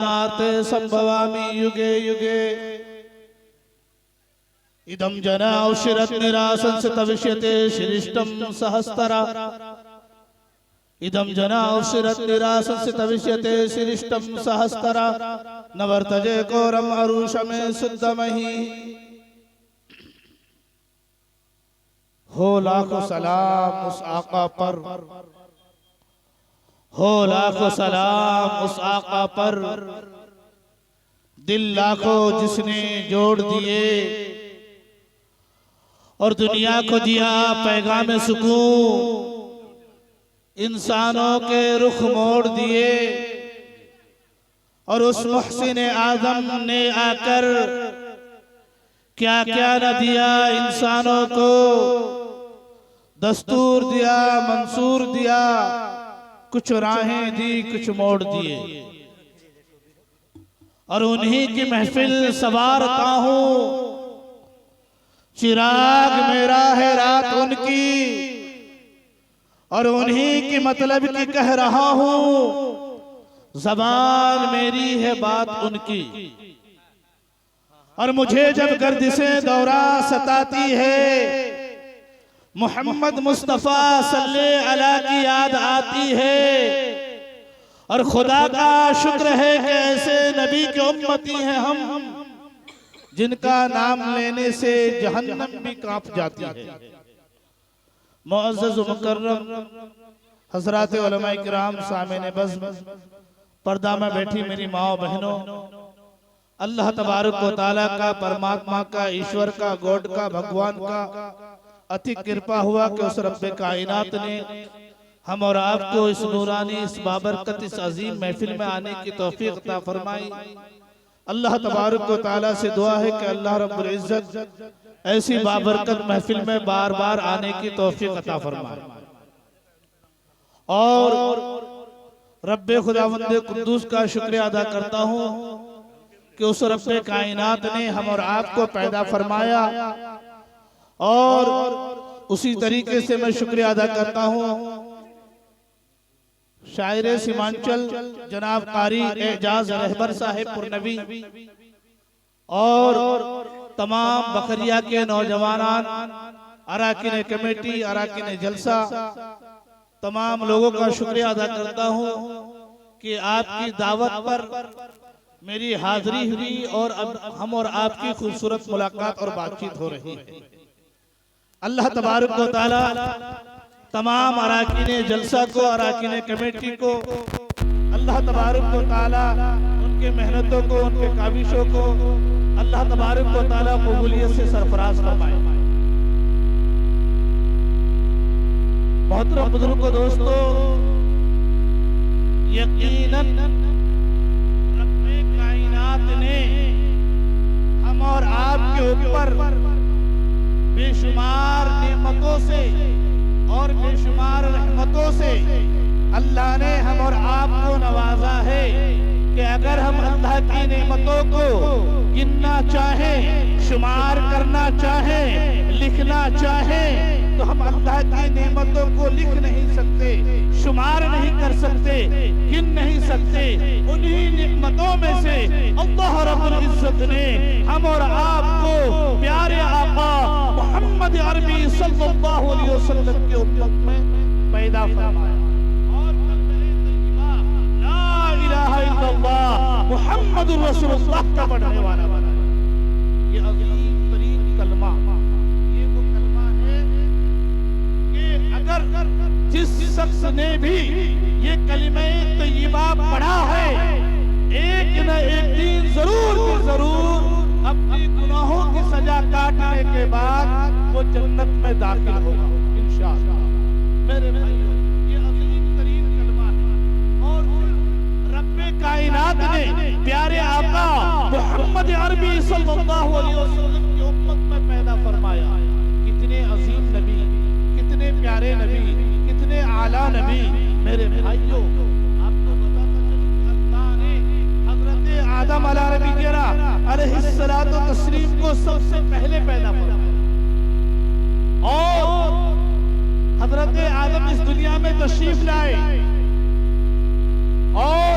नाते संभवामि युगे युगे इदं जना औषिरत् निरासंसितविष्यते शिरिष्टं सहस्तरा इदं जना औषिरत् निरासंसितविष्यते शिरिष्टं सहस्तरा न वर्तते घोरम् अरुषमे शुद्धमहि हो लाखों सलाम उस आका पर हो लाखों सलाम उस आका पर दिल लाखों जिसने जोड़ दिए और दुनिया को दिया पैगाम सुकून इंसानों के रुख मोड़ दिए और उस मुहसिन आज़म ने आकर क्या क्या न दिया इंसानों को दस्तूर दिया मंसूर दिया कुछ राहें दी कुछ मोड़ दिए और उन्हीं की महफिल सवारता हूँ चिराग मेरा है रात उनकी और उन्हीं की मतलब की कह रहा हूँ ज़बान मेरी है बात उनकी और मुझे जब गर्दिशें दौरा सताती है मोहम्मद मुस्तफा सल्लल्लाहु अलैहि की याद आती है और खुदा का शुक्र है कि ऐसे नबी के उम्मती हैं हम जिनका नाम लेने से जहन्नम भी कांप जाती है। मुअज़्ज़ज़ मुकर्रम हज़रात उलमा इकराम सामने बज़्म पर्दा में बैठी मेरी माँ बहनों अल्लाह तबारक व तआला का परमात्मा का ईश्वर का गॉड का भगवान का अति कृपा हुआ कि उस रब्बे कायनात ने हम और आपको इस नूरानी इस बाबरकत इस अजीम महफिल में आने की तौफीक अता फरमाई। अल्लाह तबारक व तआला से दुआ है कि अल्लाह रब्बुल इज्जत ऐसी बाबरकत महफिल में बार बार आने की तौफीक अता फरमाए और रब्बे खुदावंद कुद्दूस का शुक्रिया अदा करता हूँ कि उस रब्बे कायनात ने हम और आपको पैदा फरमाया और उसी तरीके से मैं शुक्रिया अदा करता हूँ शायरे सीमांचल जनाब कारी एजाज रहबर साहिब पुरनवी और तमाम बखरिया के नौजवान अराकीन कमेटी अराकीन जलसा तमाम लोगों का शुक्रिया अदा करता हूँ कि आपकी दावत पर मेरी हाजिरी हुई और अब हम और आपकी खूबसूरत मुलाकात और बातचीत हो रही है। अल्लाह तबारक व तआला तमाम अराकीन जलसा को अराकीन कमेटी को अल्लाह तबारक व तआला उनके मेहनतों को उनके काविशों को अल्लाह तबारक व तआला कबूलियत से सरफराज फरमाए। मोहतरम बुजुर्गों दोस्तों यकीनन रब्बे कायनात ने हम और आपके ऊपर बेशुमार नेमतों से और बेशुमार रहमतों से अल्लाह ने हम और आपको नवाजा है कि अगर हम अल्लाह की नेमतों को गिनना चाहें शुमार करना चाहें लिखना चाहें तो हम अल्लाह की नेमतों को लिख नहीं सकते शुमार नहीं कर सकते गिन नहीं सकते। उन्हीं नेमतों में से अल्लाह रब्बुल इज्जत ने हम और आपको प्यारे आका मोहम्मद अरबी सल्लल्लाहु अलैहि वसल्लम के उम्मत में पैदा फरमाया और कलमे तय्यबा ला इलाहा इल्लल्लाह मुहम्मदुर रसूलुल्लाह का पढ़ने वाला बनाया। ये अजीम तरीन कलमा ये वो कलमा है कि अगर जिस शख्स ने भी ये कलमे तय्यबा पढ़ा है एक न एक दिन जरूर अपनी गुनाहों की सजा काटने के बाद वो जन्नत में दाखिल होगा इंशाअल्लाह। मेरे भाइयों ये अजीम तरीन कलमा है और रब्बे कायनात ने प्यारे आका मोहम्मद अरबी सल्लल्लाहु अलैहि वसल्लम की उम्मत में पैदा फरमाया। कितने अजीम नबी कितने प्यारे नबी कितने आला नबी। मेरे भाइयों आपको बताता चलूं कि अल्लाह ने हजरत आदम अलैहिस्सलातु तस्लीम को सबसे पहले पैदा फरमाया और हजरत आदम इस दुनिया में तशरीफ लाए और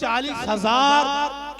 40,000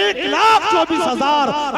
1,24,000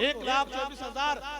1,24,000